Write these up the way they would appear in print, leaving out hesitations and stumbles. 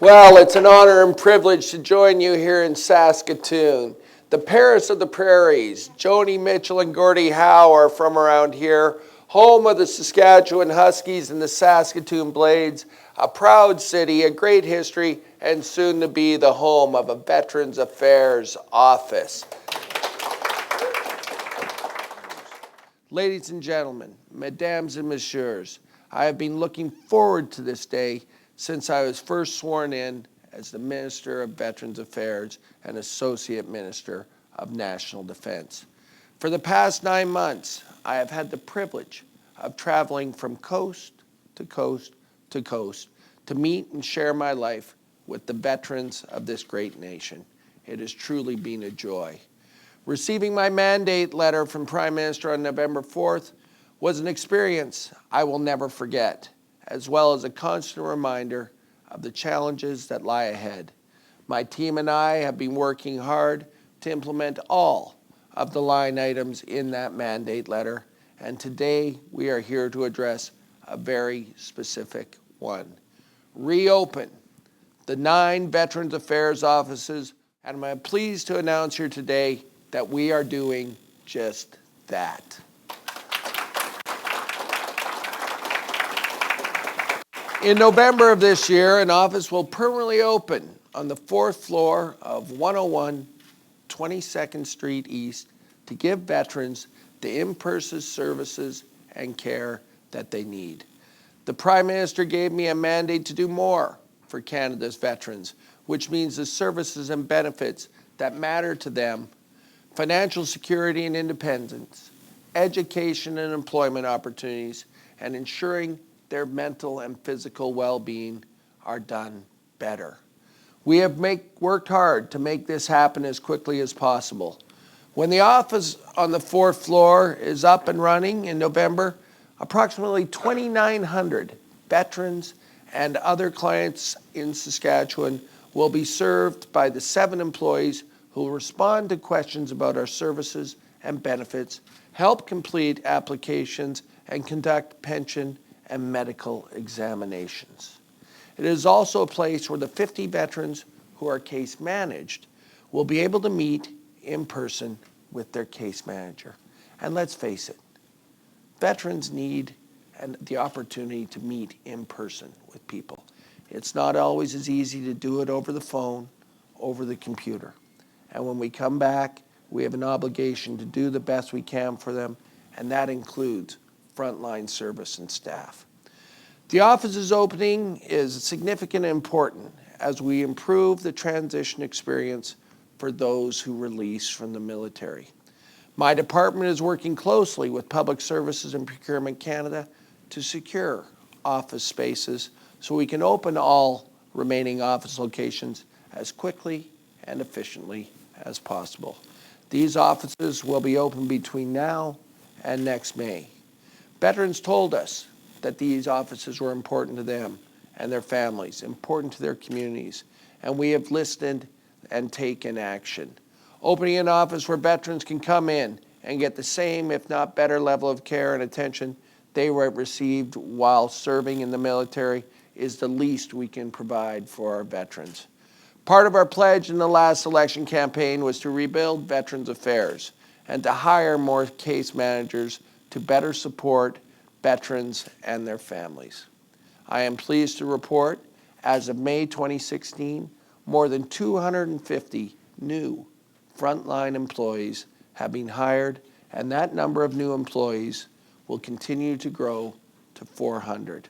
Well, it's an honor and privilege to join you here in Saskatoon, the Paris of the Prairies. Joni Mitchell and Gordie Howe are from around here, home of the Saskatchewan Huskies and the Saskatoon Blades, a proud city, a great history, and soon to be the home of a Veterans Affairs office. Ladies and gentlemen, mesdames and messieurs, I have been looking forward to this day since I was first sworn in as the Minister of Veterans Affairs and Associate Minister of National Defense. For the past 9 months, I have had the privilege of traveling from coast to coast to coast to meet and share my life with the veterans of this great nation. It has truly been a joy. Receiving my mandate letter from Prime Minister on November 4th was an experience I will never forget, as well as a constant reminder of the challenges that lie ahead. My team and I have been working hard to implement all of the line items in that mandate letter, and today we are here to address a very specific one. Reopen the 9 Veterans Affairs offices, and I'm pleased to announce here today that we are doing just that. In November of this year, an office will permanently open on the 4th floor of 101 22nd Street East to give veterans the in-person services and care that they need. The Prime Minister gave me a mandate to do more for Canada's veterans, which means the services and benefits that matter to them, financial security and independence, education and employment opportunities, and ensuring their mental and physical well-being are done better. We have worked hard to make this happen as quickly as possible. When the office on the 4th floor is up and running in November, approximately 2,900 veterans and other clients in Saskatchewan will be served by the 7 employees who will respond to questions about our services and benefits, help complete applications, and conduct pension and medical examinations. It is also a place where the 50 veterans who are case managed will be able to meet in person with their case manager. And let's face it, veterans need the opportunity to meet in person with people. It's not always as easy to do it over the phone, over the computer. And when we come back, we have an obligation to do the best we can for them, and that includes frontline service and staff. The office's opening is significant and important as we improve the transition experience for those who release from the military. My department is working closely with Public Services and Procurement Canada to secure office spaces so we can open all remaining office locations as quickly and efficiently as possible. These offices will be open between now and next May. Veterans told us that these offices were important to them and their families, important to their communities, and we have listened and taken action. Opening an office where veterans can come in and get the same, if not better, level of care and attention they received while serving in the military is the least we can provide for our veterans. Part of our pledge in the last election campaign was to rebuild Veterans Affairs and to hire more case managers to better support veterans and their families. I am pleased to report, as of May 2016, more than 250 new frontline employees have been hired, and that number of new employees will continue to grow to 400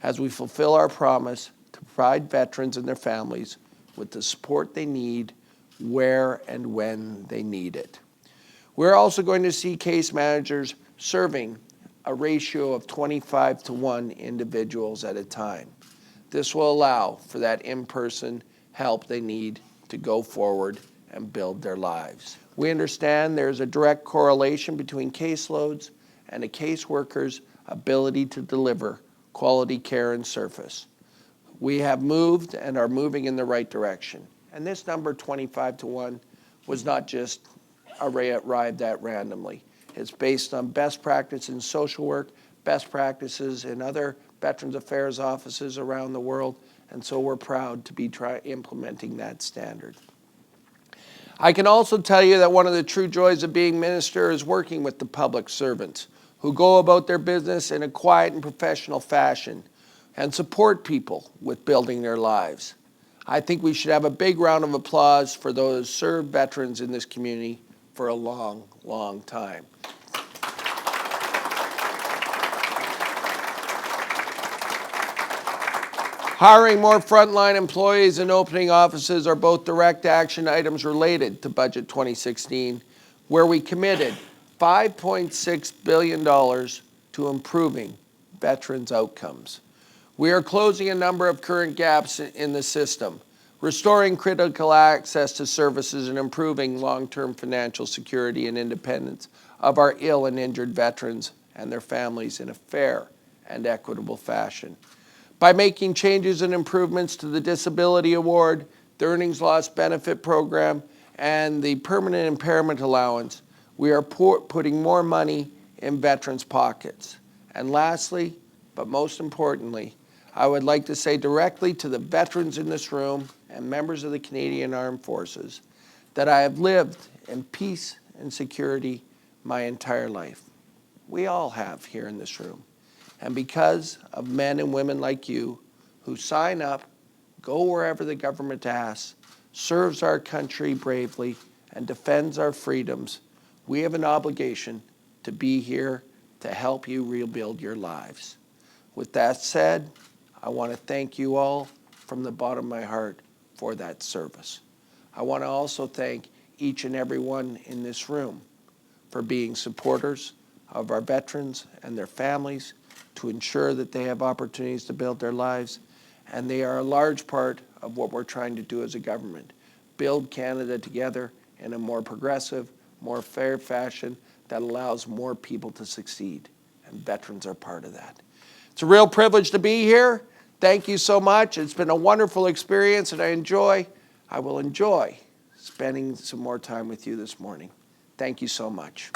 as we fulfill our promise to provide veterans and their families with the support they need where and when they need it. We're also going to see case managers serving a ratio of 25-1 individuals at a time. This will allow for that in-person help they need to go forward and build their lives. We understand there's a direct correlation between caseloads and a caseworker's ability to deliver quality care and service. We have moved and are moving in the right direction. And this number, 25-1, was not just arrived at randomly. It's based on best practice in social work, best practices in other Veterans Affairs offices around the world, And so we're proud to be implementing that standard. I can also tell you that one of the true joys of being minister is working with the public servants who go about their business in a quiet and professional fashion and support people with building their lives. I think we should have a big round of applause for those served veterans in this community for a long, long time. Hiring more frontline employees and opening offices are both direct action items related to Budget 2016, where we committed $5.6 billion to improving veterans' outcomes. We are closing a number of current gaps in the system, restoring critical access to services and improving long-term financial security and independence of our ill and injured veterans and their families in a fair and equitable fashion. By making changes and improvements to the disability award, the earnings loss benefit program, and the permanent impairment allowance, we are putting more money in veterans' pockets. And lastly, but most importantly, I would like to say directly to the veterans in this room and members of the Canadian Armed Forces that I have lived in peace and security my entire life. We all have here in this room. And because of men and women like you who sign up, go wherever the government asks, serves our country bravely, and defends our freedoms, we have an obligation to be here to help you rebuild your lives. With that said, I want to thank you all from the bottom of my heart for that service. I want to also thank each and every one in this room for being supporters of our veterans and their families, to ensure that they have opportunities to build their lives. And they are a large part of what we're trying to do as a government. Build Canada together in a more progressive, more fair fashion that allows more people to succeed. And veterans are part of that. It's a real privilege to be here. Thank you so much. It's been a wonderful experience, and I will enjoy spending some more time with you this morning. Thank you so much.